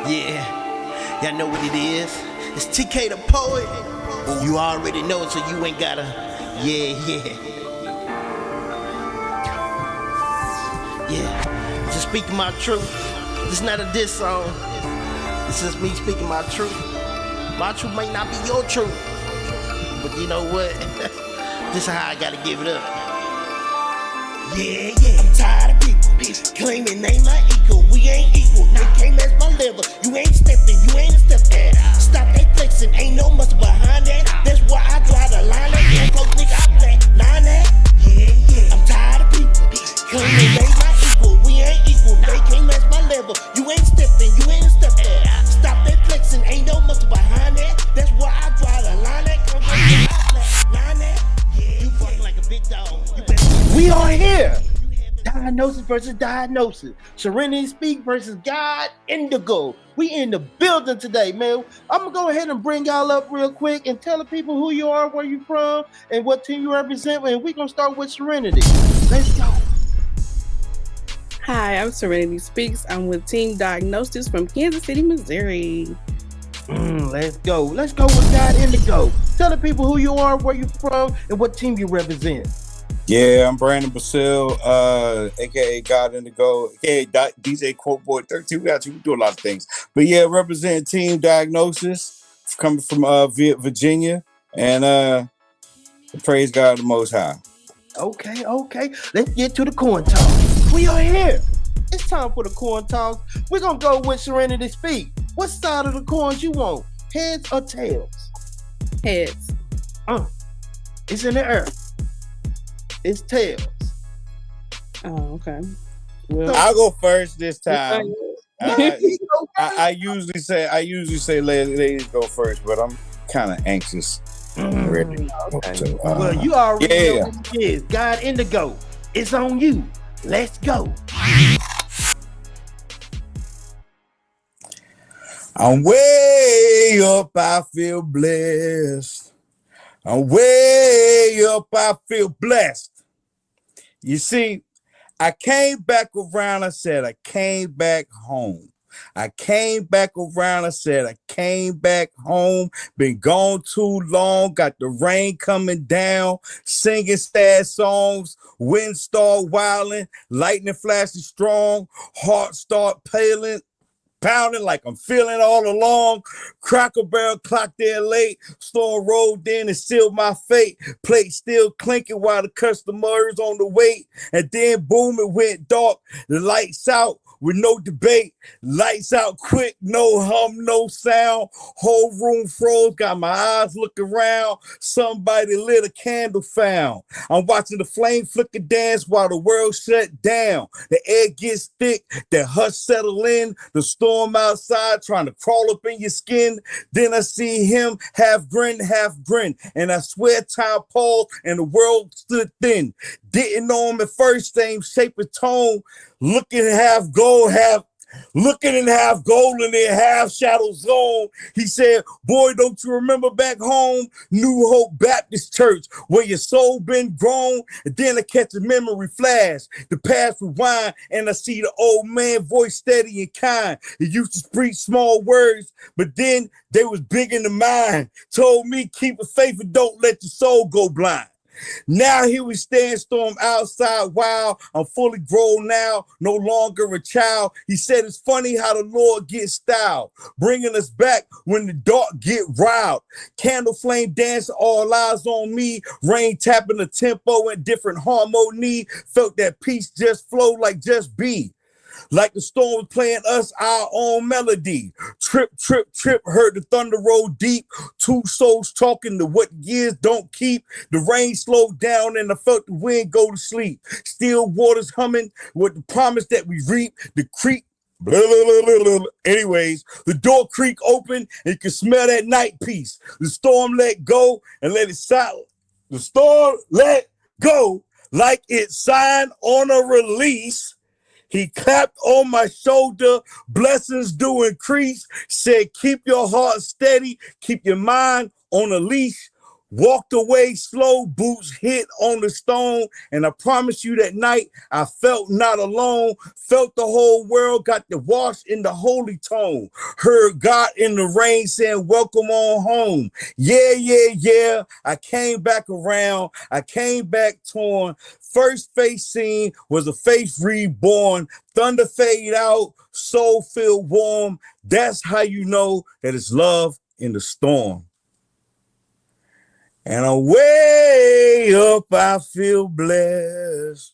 Yeah, y'all know what it is. It's TK the Poet. You already know it, so you ain't gotta. Yeah. Just speaking my truth. This not a diss song. It's just me speaking my truth. My truth might not be your truth, but you know what? This is how I gotta give it up. Yeah, I'm tired of people claiming ain't my equal. We ain't equal. They can't match my level. You ain't stepping, you ain't a step that. Stop that flexing, ain't no muscle behind that. That's why I draw the line. That damn close nigga, I play line that. Yeah. I'm tired of people claiming ain't my equal. We ain't equal. They can't match my level. You ain't stepping, you ain't a step that. Stop that flexing, ain't no muscle behind that. That's why I draw the line. That close nigga, I play line that. You barking like a big dog. We are here. Diagnosis versus diagnosis. Serenity Speak versus God Indigo. We in the building today, man. I'm gonna go ahead and bring y'all up real quick and tell the people who you are, where you from, and what team you represent. And we're gonna start with Serenity. Let's go. Hi, I'm Serenity Speaks. I'm with Team Diagnosis from Kansas City, Missouri. Let's go. Let's go with God Indigo. Tell the people who you are, where you from, and what team you represent. Yeah, I'm Brandon Basile, aka God Indigo, aka DJ Quote Boy 13. We do a lot of things. But yeah, representing Team Diagnosis, coming from Virginia, and praise God the Most High. Okay. Let's get to the corn talk. We are here. It's time for the corn talk. We're gonna go with Serenity Speak. What side of the corns you want? Heads or tails? Heads. It's in the earth. It's tails. Oh, okay. Well, I'll go first this time. I usually say ladies go first, but I'm kind of anxious. Ready. Okay. So, Well, you already know what it is. God Indigo. It's on you. Let's go. I'm way up, I feel blessed. I'm way up, I feel blessed. You see, I came back around, I said, I came back home. I came back around, I said, I came back home. Been gone too long, got the rain coming down, singing sad songs, wind start wilding, lightning flashing strong, heart start paling, pounding like I'm feeling all along. Cracker Barrel clocked there late. Storm rolled in and sealed my fate. Plate still clinking while the customers on the wait. And then boom, it went dark. The lights out with no debate. Lights out quick, no hum, no sound. Whole room froze, got my eyes looking around. Somebody lit a candle found. I'm watching the flame flicker dance while the world shut down. The air gets thick, the hush settle in. The storm outside trying to crawl up in your skin. Then I see him half grin, and I swear time paused and the world stood thin. Didn't know him at first, same shape and tone, looking half gold, half golden and half shadow zone. He said, boy, don't you remember back home, New Hope Baptist Church, where your soul been grown? And then I catch a memory flash, the past rewind, and I see the old man voice steady and kind. He used to preach small words, but then they was big in the mind. Told me, keep the faith and don't let your soul go blind. Now here we stand, storm outside, wow, I'm fully grown now, no longer a child. He said it's funny how the Lord gets styled, bringing us back when the dark get riled. Candle flame dance, all eyes on me, rain tapping the tempo in different harmony. Felt that peace just flow like just be. Like the storm was playing us our own melody. Trip, heard the thunder roll deep. Two souls talking to what years don't keep. The rain slowed down and I felt the wind go to sleep. Still waters humming with the promise that we reap. The creek, blah, blah, blah, blah. Anyways, the door creak open and you can smell that night peace. The storm let go and let it silent. The storm let go like it signed on a release. He clapped on my shoulder, blessings do increase, said, keep your heart steady, keep your mind on a leash. Walked away, slow boots hit on the stone. And I promise you that night, I felt not alone. Felt the whole world got the wash in the holy tone. Heard God in the rain saying, welcome on home. Yeah, yeah, yeah. I came back around. I came back torn. First face seen was a face reborn. Thunder fade out, soul feel warm. That's how you know that it's love in the storm. And I'm way up, I feel blessed.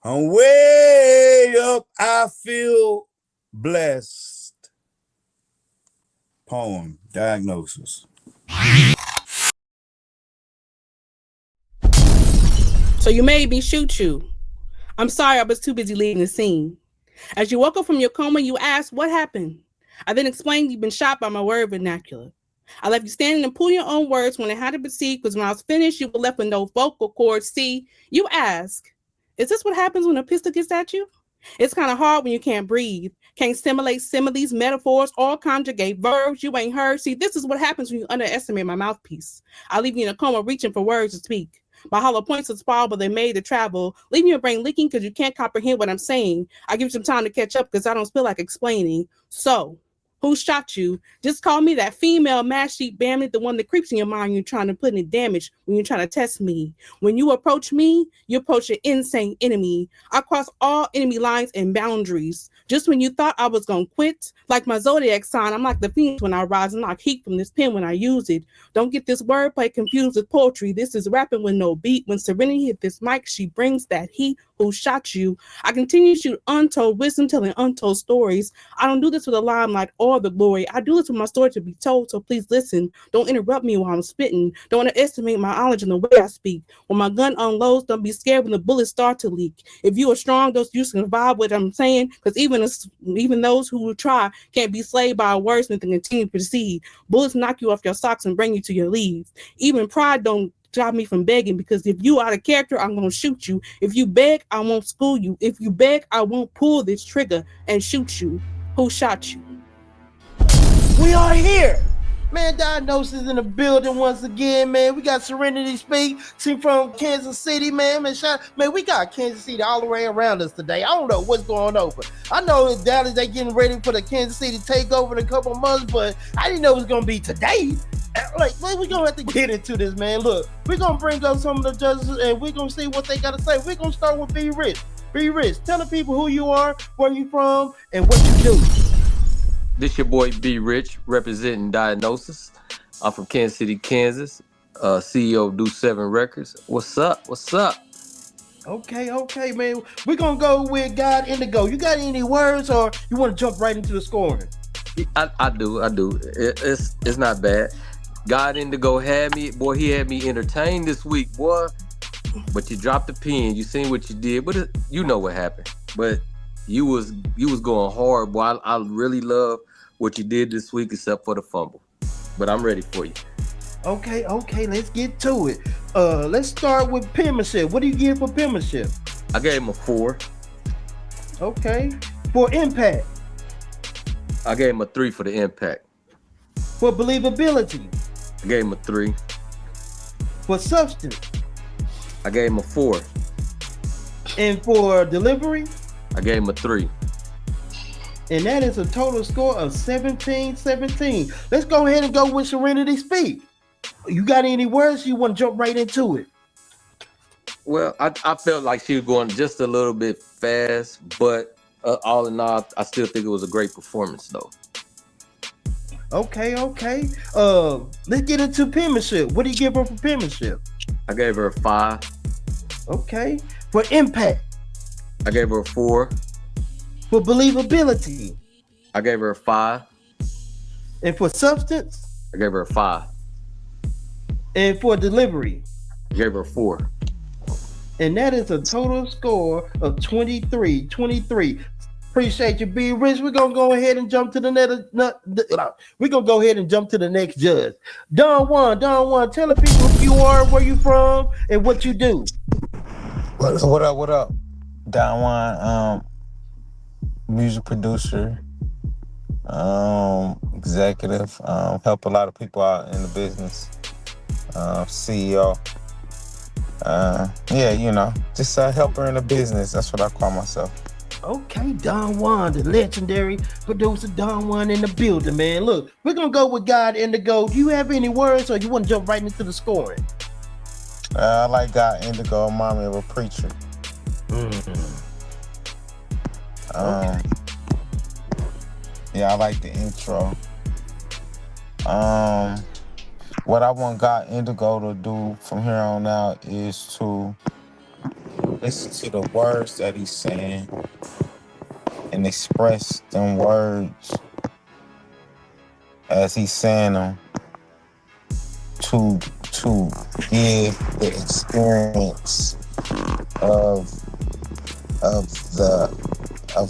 I'm way up, I feel blessed. Poem, Diagnosis. So you made me shoot you. I'm sorry, I was too busy leaving the scene. As you woke up from your coma, you asked, what happened? I then explained you'd been shot by my word vernacular. I left you standing and pull your own words when it had to proceed, because when I was finished, you were left with no vocal cords. See, you ask, is this what happens when a pistol gets at you? It's kind of hard when you can't breathe, can't simulate similes, metaphors, or conjugate verbs you ain't heard. See, this is what happens when you underestimate my mouthpiece. I leave you in a coma reaching for words to speak. My hollow points are spoiled, but they're made to travel, leaving your brain leaking because you can't comprehend what I'm saying. I give you some time to catch up because I don't feel like explaining. So, who shot you? Just call me that female mash sheet bandit, the one that creeps in your mind you're trying to put in damage when you're trying to test me. When you approach me, you approach an insane enemy. I cross all enemy lines and boundaries. Just when you thought I was going to quit, like my zodiac sign, I'm like the phoenix when I rise and knock heat from this pen when I use it. Don't get this wordplay confused with poetry. This is rapping with no beat. When Serenity hit this mic, she brings that heat. Who shot you? I continue to shoot untold wisdom, telling untold stories. I don't do this with a limelight or the glory. I do this with my story to be told, so please listen. Don't interrupt me while I'm spitting. Don't underestimate my knowledge and the way I speak. When my gun unloads, don't be scared when the bullets start to leak. If you are strong, those you can vibe with what I'm saying, because even those who will try can't be slayed by a wordsmith and continue to proceed. Bullets knock you off your socks and bring you to your leaves. Even pride don't stop me from begging, because if you out of character, I'm gonna shoot you. If you beg, I won't school you. If you beg, I won't pull this trigger and shoot you. Who shot you? We are here. Man, Diagnosis in the building once again, man. We got Serenity speak. She from Kansas City, man. Man, we got Kansas City all the way around us today. I don't know what's going on, but I know in Dallas they getting ready for the Kansas City takeover in a couple of months, but I didn't know it was gonna be today. Like, man, we're gonna have to get into this, man. Look, we're gonna bring up some of the judges and we're gonna see what they gotta say. We're gonna start with Be Rich. Be Rich, tell the people who you are, where you from, and what you do. This your boy Be Rich, representing Diagnosis. I'm from Kansas City, Kansas. CEO of Do 7 Records. What's up? What's up? Okay, man. We're gonna go with God Indigo. You got any words, or you want to jump right into the scoring? I do. It's not bad. God Indigo had me, boy. He had me entertained this week, boy. But you dropped the pen. You seen what you did, but you know what happened. But you was going hard, boy. I really love what you did this week, except for the fumble. But I'm ready for you. Okay, let's get to it. Let's start with penmanship. What do you give for penmanship? I gave him a 4. Okay. For impact? I gave him a 3 for the impact. For believability? I gave him a 3. For substance? I gave him a 4. And for delivery? I gave him a 3. And that is a total score of 17-17. Let's go ahead and go with Serenity Speak. You got any words? You want to jump right into it? Well, I felt like she was going just a little bit fast, but all in all, I still think it was a great performance, though. Okay. Let's get into penmanship. What do you give her for penmanship? I gave her a 5. Okay. For impact? I gave her a 4. For believability? I gave her a 5. And for substance? I gave her a 5. And for delivery? I gave her a 4. And that is a total score of 23-23. Appreciate you, Be Rich. We're gonna go ahead and jump to the next judge. Don Juan, tell the people who you are, where you from, and what you do. What up? Don Juan, music producer, executive, help a lot of people out in the business. CEO. Yeah, you know, just a helper in the business. That's what I call myself. Okay, Don Juan, the legendary producer Don Juan in the building, man. Look, we're gonna go with God Indigo. Do you have any words, or you want to jump right into the scoring? I like God Indigo, remind me of a preacher. Okay. Yeah, I like the intro. What I want God Indigo to do from here on out is to listen to the words that he's saying and express them words as he's saying them to give the experience of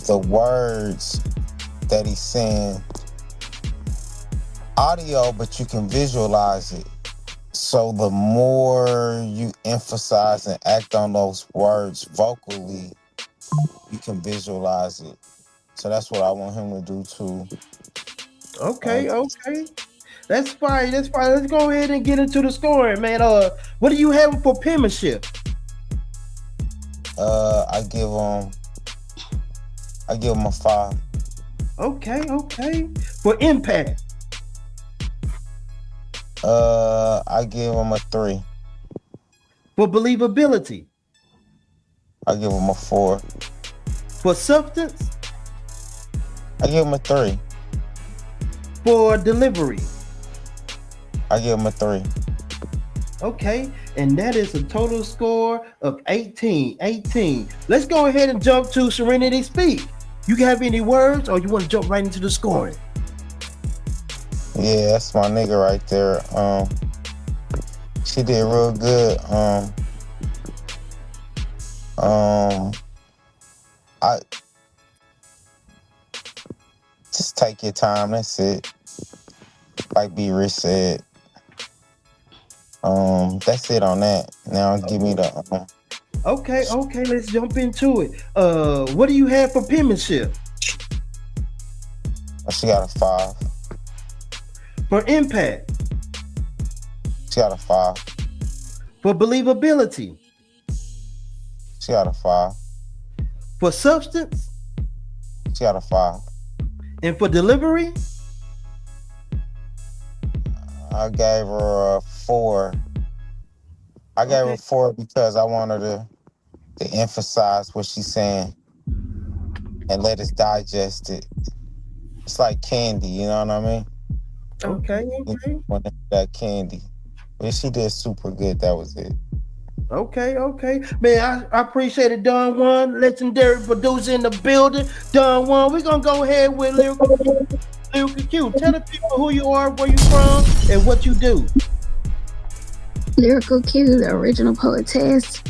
the words that he's saying audio, but you can visualize it. So the more you emphasize and act on those words vocally, you can visualize it. So that's what I want him to do too. Okay. That's fine. Let's go ahead and get into the scoring, man. What do you have for penmanship? I give him a 5. Okay. For impact? I give him a 3. For believability? I give him a 4. For substance? I give him a 3. For delivery? I give him a 3. Okay, and that is a total score of 18. Let's go ahead and jump to Serenity Speak. You have any words, or you want to jump right into the scoring? Yeah, that's my nigga right there. She did real good. I just take your time. That's it. Like B Rich said. That's it on that. Now give me the. Okay. Let's jump into it. What do you have for penmanship? She got a 5. For impact? She got a 5. For believability? She got a 5. For substance? She got a 5. And for delivery? I gave her a 4. I gave her a 4 because I want her to emphasize what she's saying and let us digest it. It's like candy, you know what I mean? Okay. That candy. But she did super good. That was it. Okay. Man, I appreciate it, Don Juan, legendary producer in the building. Don Juan, we're going to go ahead with Lyrical Q. Tell the people who you are, where you from, and what you do. Lyrical Q, the original poetess,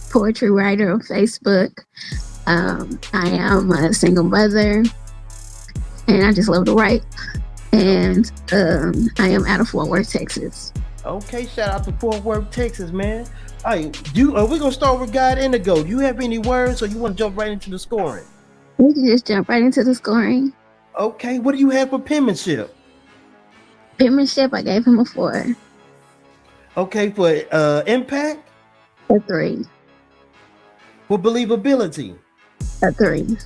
poetry writer on Facebook. I am a single mother, and I just love to write. And I am out of Fort Worth, Texas. Okay, shout out to Fort Worth, Texas, man. All right, we're gonna start with God Indigo. Do you have any words, or you want to jump right into the scoring? We can just jump right into the scoring. Okay, what do you have for penmanship? Penmanship, I gave him a 4. Okay, for impact? A 3. For believability? A 3.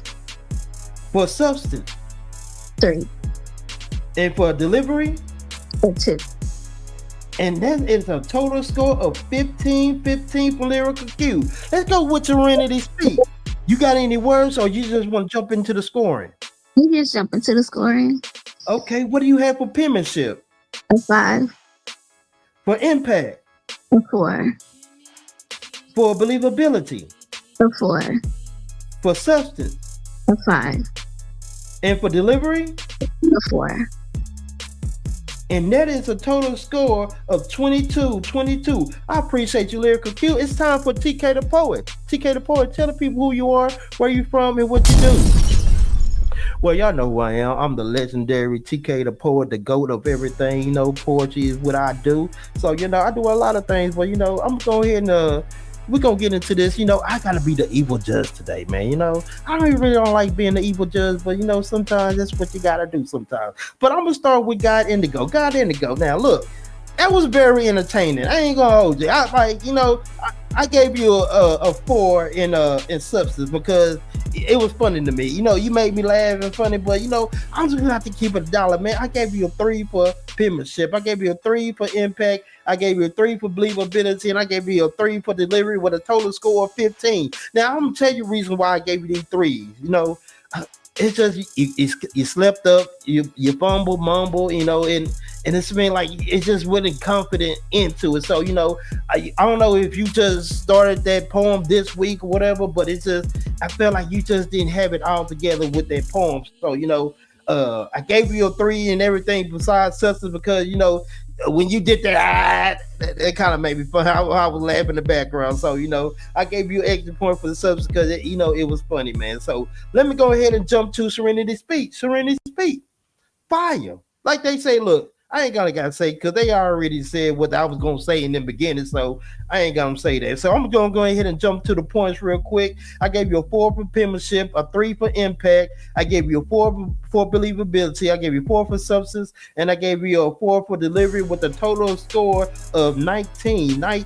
For substance? 3. And for delivery? A 2. And that is a total score of 15 for Lyrical Q. Let's go with Serenity Speak. You got any words, or you just want to jump into the scoring? You just jump into the scoring. Okay, what do you have for penmanship? A 5. For impact? A 4. For believability? A 4. For substance? A 5. And for delivery? A 4. And that is a total score of 22. I appreciate you, Lyrical Q. It's time for TK the Poet. TK the Poet, tell the people who you are, where you from, and what you do. Well, y'all know who I am. I'm the legendary TK the Poet, the GOAT of everything. You know, poetry is what I do. So, you know, I do a lot of things, but, you know, I'm going to go ahead and we're going to get into this. You know, I got to be the evil judge today, man. You know, I really don't like being the evil judge, but, you know, sometimes that's what you got to do sometimes. But I'm going to start with God Indigo. God Indigo. Now, look, That was very entertaining. I ain't gonna hold you. I gave you a 4 in substance because it was funny to me. You made me laugh and funny, but I'm just gonna have to keep it $1, man. I gave you a 3 for penmanship. I gave you a 3 for impact. I gave you a 3 for believability, and I gave you a 3 for delivery with a total score of 15. Now I'm gonna tell you the reason why I gave you these 3s. It's just you slept up, you fumble, mumble, and it's been like it just wasn't confident into it. So I don't know if you just started that poem this week or whatever, but I felt like you just didn't have it all together with that poem. So I gave you a 3 and everything besides substance because when you did that, it kind of made me fun. I was laughing in the background. So, I gave you an extra point for the substance because, it was funny, man. So let me go ahead and jump to Serenity Speak. Serenity Speak. Fire. Like they say, look, I ain't gotta say because they already said what I was gonna say in the beginning, so I ain't gonna say that. So I'm gonna go ahead and jump to the points real quick. I gave you a 4 for penmanship, a 3 for impact. I gave you a 4 for believability. I gave you 4 for substance, and I gave you a 4 for delivery with a total score of 19. And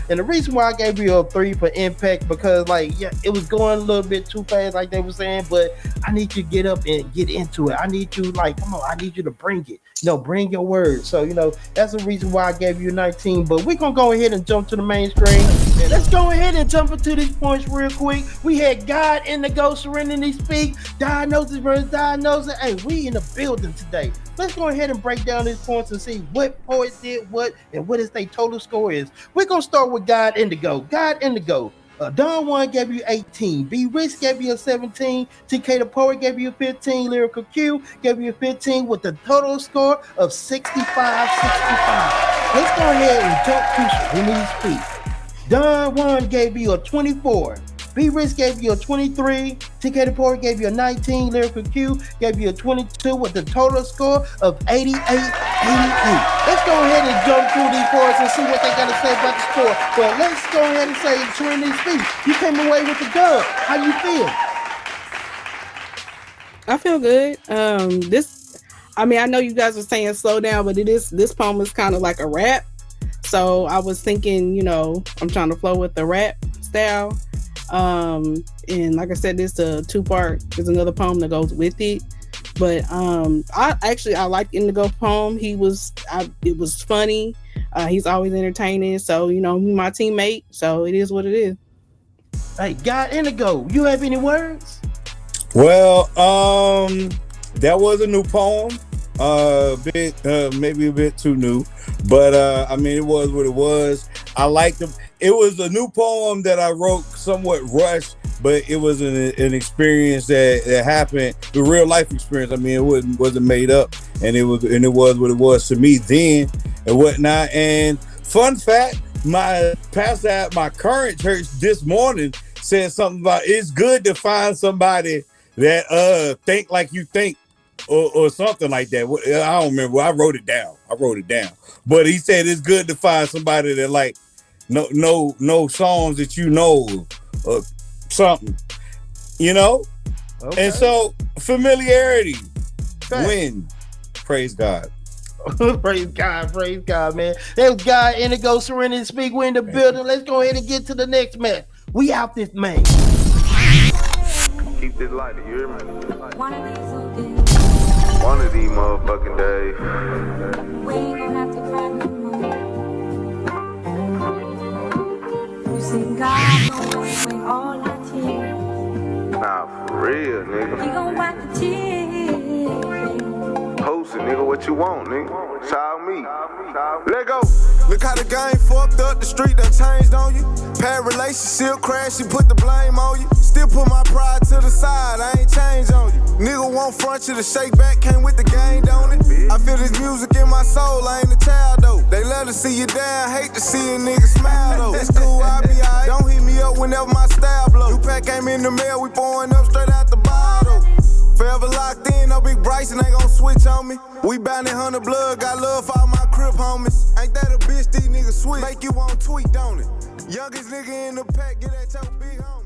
the reason why I gave you a 3 for impact because it was going a little bit too fast, like they were saying, but I need you to get up and get into it. I need you come on, I need you to bring it. Bring your words. So, that's the reason why I gave you 19. But we're going to go ahead and jump to the main screen. And let's go ahead and jump into these points real quick. We had God, Indigo, Serenity Speak, Diagnosis versus Diagnosis. Hey, we in the building today. Let's go ahead and break down these points and see what poets did what and what is their total score is. We're going to start with God, Indigo. God, Indigo. Don Juan gave you 18. B Rich gave you a 17. TK the Poet gave you a 15. Lyrical Q gave you a 15 with a total score of 65. Let's go ahead and jump to Serenity Speak. Don Juan gave you a 24. B Rich gave you a 23. TK the Poet gave you a 19. Lyrical Q gave you a 22 with a total score of 88. Let's go ahead and jump through these points and see what they got to say about the score. But let's go ahead and say, Serenity Speak, you came away with the dub. How you feel? I feel good. I know you guys are saying slow down, but this poem is kind of like a rap. So I was thinking, I'm trying to flow with the rap style. And like I said, this a 2-part. There's another poem that goes with it. But I like Indigo poem. It was funny. He's always entertaining. So he's my teammate. So it is what it is. Hey, God, Indigo, you have any words? Well, that was a new poem. Maybe a bit too new, but it was what it was. I liked them. It was a new poem that I wrote somewhat rushed, but it was an experience that happened, the real life experience. It wasn't made up, and it was what it was to me then and whatnot. And fun fact, my pastor at my current church this morning said something about it's good to find somebody that think like you think. Or something like that. I don't remember. I wrote it down. But he said it's good to find somebody that know songs that or something. Okay. And so familiarity win. Praise God. praise God, man. That was God, Indigo, Serenity Speak. We're in the building. Let's go ahead and get to the next match. We out this man. Keep this light, you hear me? One of these motherfucking days. We ain't gonna have to cry no more. You see God away all our tears. Nah, for real, nigga. He gon' wipe the tears. Post it, nigga, what you want, nigga? Child me. Let go. Look how the game fucked up, the street done changed on you. Past relationship crash, she put the blame on you. Still put my pride to the side, I ain't changed on you. Nigga won't front you to shake back, came with the gang, don't it? I feel this music in my soul, I ain't a child though. They love to see you down, hate to see a nigga smile though. That's cool, I be alright. Don't hit me up whenever my style blow. New pack came in the mail, we pouring up straight out the bottle. Forever locked in, no big Bryson ain't gon' switch on me. We bound in 100 blood, got love for all my crib homies. Ain't that a bitch, these niggas sweet? Make you want tweet, don't it? Youngest nigga in the pack, get at your big homie.